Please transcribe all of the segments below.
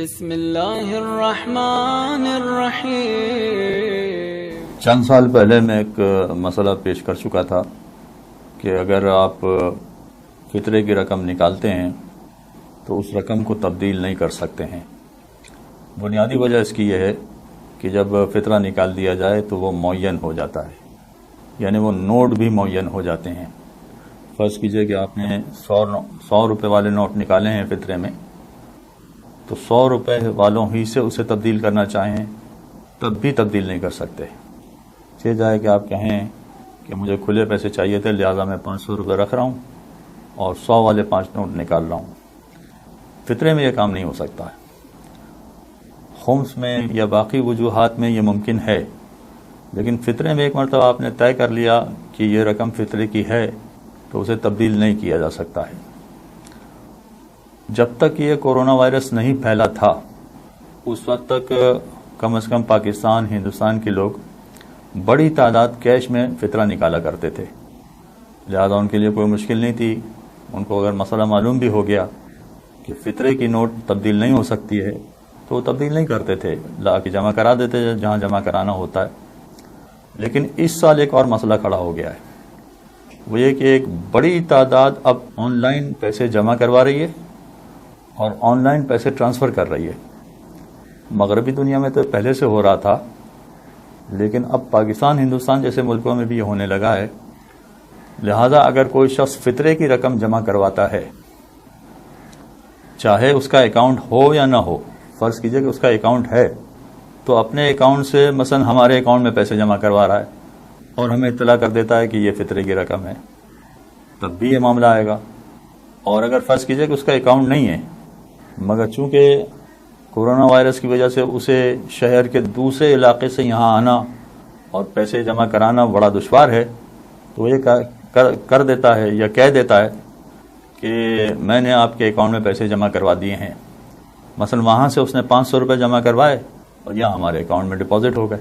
بسم اللہ الرحمن الرحیم۔ چند سال پہلے میں ایک مسئلہ پیش کر چکا تھا کہ اگر آپ فطرے کی رقم نکالتے ہیں تو اس رقم کو تبدیل نہیں کر سکتے ہیں۔ بنیادی وجہ اس کی یہ ہے کہ جب فطرہ نکال دیا جائے تو وہ معین ہو جاتا ہے، یعنی وہ نوٹ بھی معین ہو جاتے ہیں۔ فرض کیجئے کہ آپ نے 100 روپے والے نوٹ نکالے ہیں فطرے میں، تو 100 روپے والوں ہی سے اسے تبدیل کرنا چاہیں تب بھی تبدیل نہیں کر سکتے۔ یہ جائے کہ آپ کہیں کہ مجھے کھلے پیسے چاہیے تھے، لہذا میں 500 روپے رکھ رہا ہوں اور 100 والے 5 نوٹ نکال رہا ہوں۔ فطرے میں یہ کام نہیں ہو سکتا ہے۔ خمس میں یا باقی وجوہات میں یہ ممکن ہے، لیکن فطرے میں ایک مرتبہ آپ نے طے کر لیا کہ یہ رقم فطرے کی ہے تو اسے تبدیل نہیں کیا جا سکتا ہے۔ جب تک یہ کورونا وائرس نہیں پھیلا تھا اس وقت تک کم از کم پاکستان، ہندوستان کے لوگ بڑی تعداد کیش میں فطرہ نکالا کرتے تھے، لہذا ان کے لیے کوئی مشکل نہیں تھی۔ ان کو اگر مسئلہ معلوم بھی ہو گیا کہ فطرے کی نوٹ تبدیل نہیں ہو سکتی ہے تو وہ تبدیل نہیں کرتے تھے، لا کے جمع کرا دیتے جہاں جمع کرانا ہوتا ہے۔ لیکن اس سال ایک اور مسئلہ کھڑا ہو گیا ہے، وہ یہ کہ ایک بڑی تعداد اب آن لائن پیسے جمع کروا رہی ہے اور آن لائن پیسے ٹرانسفر کر رہی ہے۔ مغربی دنیا میں تو پہلے سے ہو رہا تھا، لیکن اب پاکستان، ہندوستان جیسے ملکوں میں بھی یہ ہونے لگا ہے۔ لہذا اگر کوئی شخص فطرے کی رقم جمع کرواتا ہے، چاہے اس کا اکاؤنٹ ہو یا نہ ہو، فرض کیجئے کہ اس کا اکاؤنٹ ہے تو اپنے اکاؤنٹ سے مثلا ہمارے اکاؤنٹ میں پیسے جمع کروا رہا ہے اور ہمیں اطلاع کر دیتا ہے کہ یہ فطرے کی رقم ہے، تب بھی یہ معاملہ آئے گا۔ اور اگر فرض کیجئے کہ اس کا اکاؤنٹ نہیں ہے، مگر چونکہ کورونا وائرس کی وجہ سے اسے شہر کے دوسرے علاقے سے یہاں آنا اور پیسے جمع کرانا بڑا دشوار ہے، تو یہ کر دیتا ہے یا کہہ دیتا ہے کہ میں نے آپ کے اکاؤنٹ میں پیسے جمع کروا دیے ہیں۔ مثلا وہاں سے اس نے 500 روپے جمع کروائے اور یہاں ہمارے اکاؤنٹ میں ڈپازٹ ہو گئے،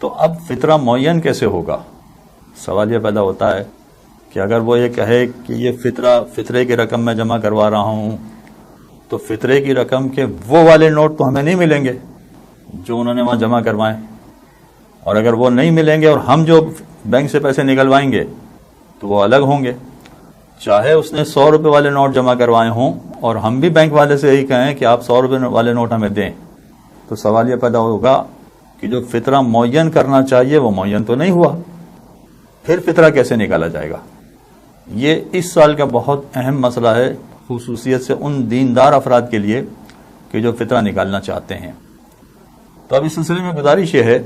تو اب فطرہ معین کیسے ہوگا؟ سوال یہ پیدا ہوتا ہے کہ اگر وہ یہ کہے کہ یہ فطرے کی رقم میں جمع کروا رہا ہوں، تو فطرے کی رقم کے وہ والے نوٹ تو ہمیں نہیں ملیں گے جو انہوں نے وہاں جمع کروائے، اور اگر وہ نہیں ملیں گے اور ہم جو بینک سے پیسے نکلوائیں گے تو وہ الگ ہوں گے۔ چاہے اس نے 100 روپے والے نوٹ جمع کروائے ہوں اور ہم بھی بینک والے سے یہی کہیں کہ آپ 100 روپے والے نوٹ ہمیں دیں، تو سوال یہ پیدا ہوگا کہ جو فطرہ معین کرنا چاہیے وہ معین تو نہیں ہوا، پھر فطرہ کیسے نکالا جائے گا؟ یہ اس سال کا بہت اہم مسئلہ ہے، خصوصیت سے ان دیندار افراد کے لیے کہ جو فطرہ نکالنا چاہتے ہیں۔ تو اب اس سلسلے میں گزارش یہ ہے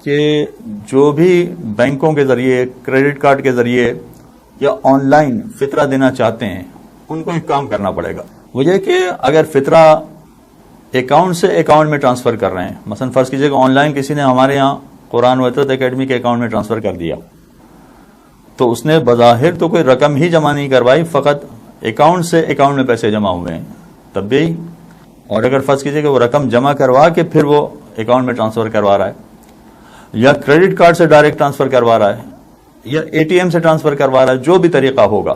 کہ جو بھی بینکوں کے ذریعے، کریڈٹ کارڈ کے ذریعے یا آن لائن فطرہ دینا چاہتے ہیں، ان کو ایک کام کرنا پڑے گا۔ وہ یہ کہ اگر فطرہ اکاؤنٹ سے اکاؤنٹ میں ٹرانسفر کر رہے ہیں، مثلا فرض کیجئے کہ آن لائن کسی نے ہمارے یہاں قرآن و عطرت اکیڈمی کے اکاؤنٹ میں ٹرانسفر کر دیا، تو اس نے بظاہر تو کوئی رقم ہی جمع نہیں کروائی، فقط اکاؤنٹ سے اکاؤنٹ میں پیسے جمع ہوئے ہیں، تب بھی۔ اور اگر فرض کیجئے کہ وہ رقم جمع کروا کے پھر وہ اکاؤنٹ میں ٹرانسفر کروا رہا ہے، یا کریڈٹ کارڈ سے ڈائریکٹ ٹرانسفر کروا رہا ہے، یا اے ٹی ایم سے ٹرانسفر کروا رہا ہے، جو بھی طریقہ ہوگا،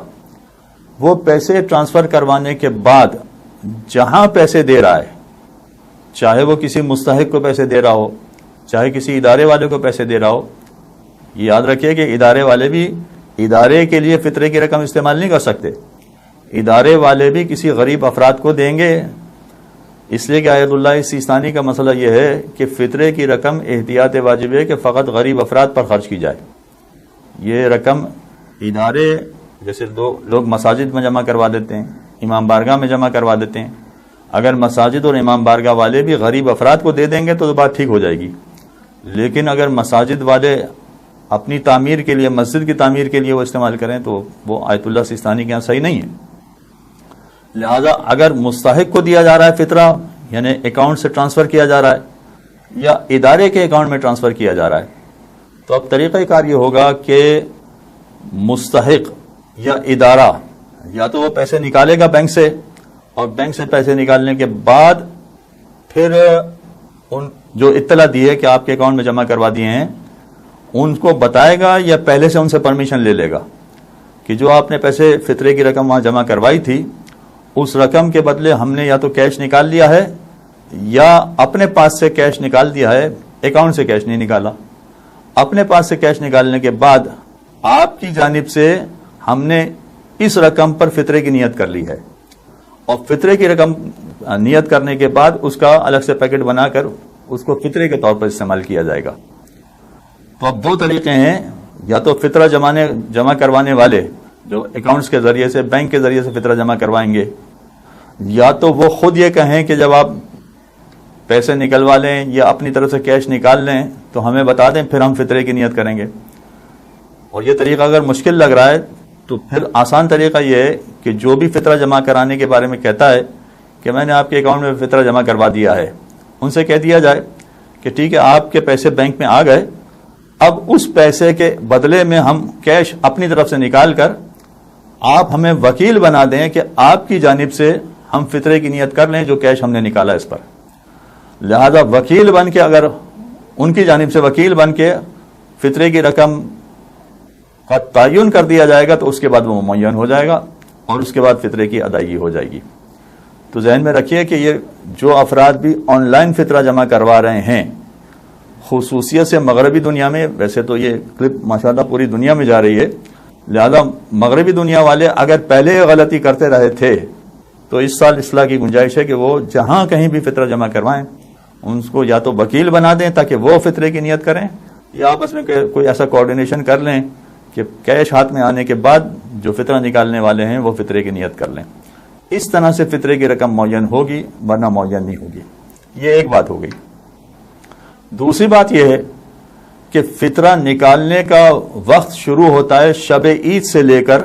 وہ پیسے ٹرانسفر کروانے کے بعد جہاں پیسے دے رہا ہے، چاہے وہ کسی مستحق کو پیسے دے رہا ہو، چاہے کسی ادارے والے کو پیسے دے رہا ہو، یہ یاد رکھیے کہ ادارے والے بھی ادارے کے لیے فطرے کی رقم استعمال نہیں کر سکتے، ادارے والے بھی کسی غریب افراد کو دیں گے، اس لیے کہ آیت اللہ سیستانی کا مسئلہ یہ ہے کہ فطرے کی رقم احتیاط واجب ہے کہ فقط غریب افراد پر خرچ کی جائے۔ یہ رقم ادارے جیسے لوگ مساجد میں جمع کروا دیتے ہیں، امام بارگاہ میں جمع کروا دیتے ہیں، اگر مساجد اور امام بارگاہ والے بھی غریب افراد کو دے دیں گے تو بات ٹھیک ہو جائے گی، لیکن اگر مساجد والے اپنی تعمیر کے لیے، مسجد کی تعمیر کے لیے وہ استعمال کریں تو وہ آیت اللہ سیستانی کے یہاں صحیح نہیں ہے۔ لہذا اگر مستحق کو دیا جا رہا ہے فطرہ، یعنی اکاؤنٹ سے ٹرانسفر کیا جا رہا ہے یا ادارے کے اکاؤنٹ میں ٹرانسفر کیا جا رہا ہے، تو اب طریقہ کار یہ ہوگا کہ مستحق یا ادارہ یا تو وہ پیسے نکالے گا بینک سے، اور بینک سے پیسے نکالنے کے بعد پھر ان جو اطلاع دی ہے کہ آپ کے اکاؤنٹ میں جمع کروا دیے ہیں ان کو بتائے گا، یا پہلے سے ان سے پرمیشن لے لے گا کہ جو آپ نے پیسے فطرے کی رقم وہاں جمع کروائی تھی اس رقم کے بدلے ہم نے یا تو کیش نکال لیا ہے یا اپنے پاس سے کیش نکال دیا ہے، اکاؤنٹ سے کیش نہیں نکالا. اپنے پاس سے کیش نکالنے کے بعد آپ کی جانب سے ہم نے اس رقم پر فطرے کی نیت کر لی ہے، اور فطرے کی رقم نیت کرنے کے بعد اس کا الگ سے پیکٹ بنا کر اس کو فطرے کے طور پر استعمال کیا جائے گا. تو اب دو طریقے ہیں، یا تو فطرہ جمع کروانے والے جو اکاؤنٹس کے ذریعے سے، بینک کے ذریعے سے فطرہ جمع کروائیں گے، یا تو وہ خود یہ کہیں کہ جب آپ پیسے نکلوا لیں یا اپنی طرف سے کیش نکال لیں تو ہمیں بتا دیں، پھر ہم فطرے کی نیت کریں گے. اور یہ طریقہ اگر مشکل لگ رہا ہے تو پھر آسان طریقہ یہ ہے کہ جو بھی فطرہ جمع کرانے کے بارے میں کہتا ہے کہ میں نے آپ کے اکاؤنٹ میں فطرہ جمع کروا دیا ہے، ان سے کہہ دیا جائے کہ ٹھیک ہے آپ کے پیسے بینک میں آ گئے، اب اس پیسے کے بدلے میں ہم کیش اپنی طرف سے نکال کر آپ ہمیں وکیل بنا دیں کہ آپ کی جانب سے ہم فطرے کی نیت کر لیں جو کیش ہم نے نکالا اس پر. لہذا وکیل بن کے، اگر ان کی جانب سے وکیل بن کے فطرے کی رقم کا تعین کر دیا جائے گا تو اس کے بعد وہ معین ہو جائے گا اور اس کے بعد فطرے کی ادائیگی ہو جائے گی. تو ذہن میں رکھیے کہ یہ جو افراد بھی آن لائن فطرہ جمع کروا رہے ہیں، خصوصیت سے مغربی دنیا میں، ویسے تو یہ کلپ ماشاءاللہ پوری دنیا میں جا رہی ہے، لہذا مغربی دنیا والے اگر پہلے یہ غلطی کرتے رہے تھے تو اس سال اصلاح کی گنجائش ہے کہ وہ جہاں کہیں بھی فطرہ جمع کروائیں ان کو یا تو وکیل بنا دیں تاکہ وہ فطرے کی نیت کریں، یا آپس میں کوئی ایسا کوارڈینیشن کر لیں کہ کیش ہاتھ میں آنے کے بعد جو فطرہ نکالنے والے ہیں وہ فطرے کی نیت کر لیں. اس طرح سے فطرے کی رقم معین ہوگی، ورنہ معین نہیں ہوگی. یہ ایک بات ہو گئی. دوسری بات یہ ہے کہ فطرہ نکالنے کا وقت شروع ہوتا ہے شب عید سے لے کر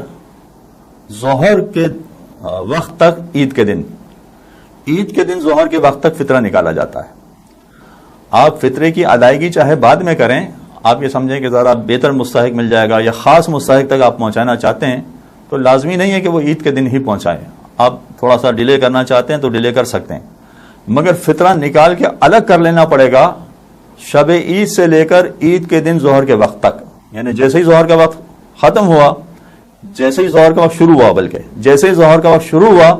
ظہر کے وقت تک. عید کے دن ظہر کے وقت تک فطرہ نکالا جاتا ہے. آپ فطرے کی ادائیگی چاہے بعد میں کریں، آپ یہ سمجھیں کہ ذرا بہتر مستحق مل جائے گا یا خاص مستحق تک آپ پہنچانا چاہتے ہیں تو لازمی نہیں ہے کہ وہ عید کے دن ہی پہنچائیں. آپ تھوڑا سا ڈیلے کرنا چاہتے ہیں تو ڈیلے کر سکتے ہیں، مگر فطرہ نکال کے الگ کر لینا پڑے گا شب عید سے لے کر عید کے دن ظہر کے وقت تک. یعنی جیسے ہی ظہر کا وقت ختم ہوا، جیسے ہی ظہر کا وقت شروع ہوا، بلکہ جیسے ہی ظہر کا وقت شروع ہوا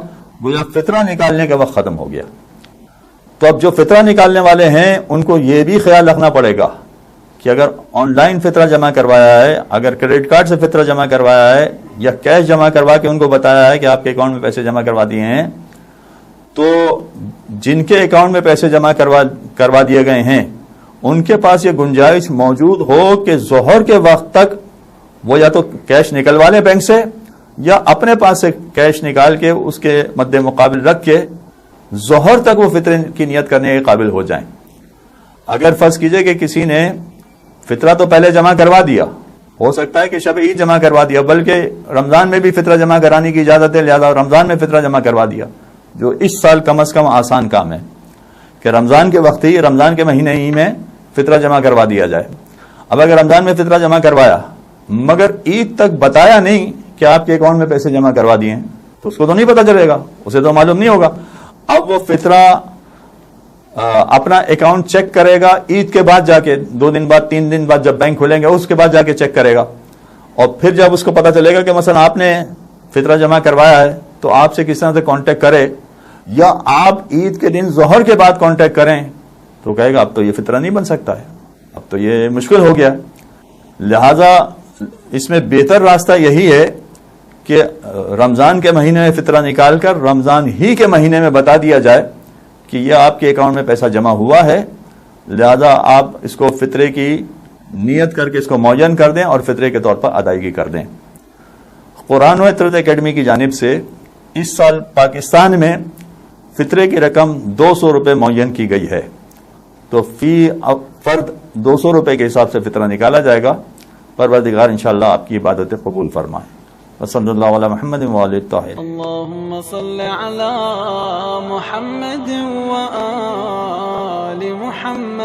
گویا فطرہ نکالنے کا وقت ختم ہو گیا. تو اب جو فطرہ نکالنے والے ہیں ان کو یہ بھی خیال رکھنا پڑے گا کہ اگر آن لائن فطرہ جمع کروایا ہے، اگر کریڈٹ کارڈ سے فطرہ جمع کروایا ہے یا کیش جمع کروا کے ان کو بتایا ہے کہ آپ کے اکاؤنٹ میں پیسے جمع کروا دیے ہیں، تو جن کے اکاؤنٹ میں پیسے جمع کروا دیے گئے ہیں ان کے پاس یہ گنجائش موجود ہو کہ ظہر کے وقت تک وہ یا تو کیش نکلوا لیں بینک سے یا اپنے پاس سے کیش نکال کے اس کے مد مقابل رکھ کے ظہر تک وہ فطرے کی نیت کرنے کے قابل ہو جائیں. اگر فرض کیجئے کہ کسی نے فطرہ تو پہلے جمع کروا دیا، ہو سکتا ہے کہ شب عید جمع کروا دیا، بلکہ رمضان میں بھی فطرہ جمع کرانے کی اجازت ہے، لہذا رمضان میں فطرہ جمع کروا دیا، جو اس سال کم از کم آسان کام ہے کہ رمضان کے وقت ہی، رمضان کے مہینے ہی میں فطرہ جمع کروا دیا جائے. اب اگر رمضان میں فطرہ جمع کروایا مگر عید تک بتایا نہیں کہ آپ کے اکاؤنٹ میں پیسے جمع کروا دیے ہیں تو اس کو تو نہیں پتا چلے گا، اسے تو معلوم نہیں ہوگا. اب وہ فطرہ اپنا اکاؤنٹ چیک کرے گا عید کے بعد جا کے، 2 دن بعد 3 دن بعد جب بینک کھلیں گے اس کے بعد جا کے چیک کرے گا، اور پھر جب اس کو پتا چلے گا کہ مثلا آپ نے فطرہ جمع کروایا ہے تو آپ سے کس طرح سے کانٹیکٹ کرے، یا آپ عید کے دن ظہر کے بعد کانٹیکٹ کریں تو کہے گا اب تو یہ فطرہ نہیں بن سکتا ہے، اب تو یہ مشکل ہو گیا. لہذا اس میں بہتر راستہ یہی ہے کہ رمضان کے مہینے میں فطرہ نکال کر رمضان ہی کے مہینے میں بتا دیا جائے کہ یہ آپ کے اکاؤنٹ میں پیسہ جمع ہوا ہے، لہذا آپ اس کو فطرے کی نیت کر کے اس کو معین کر دیں اور فطرے کے طور پر ادائیگی کر دیں. قرآن و عطرت اکیڈمی کی جانب سے اس سال پاکستان میں فطرے کی رقم 200 روپے معین کی گئی ہے، تو فی فرد 200 روپے کے حساب سے فطرہ نکالا جائے گا. پروردگار انشاءاللہ آپ کی عبادت قبول فرمائے. وصلی اللہ علی محمد وآلہ الطاہرین. اللهم صل على محمد وآل محمد.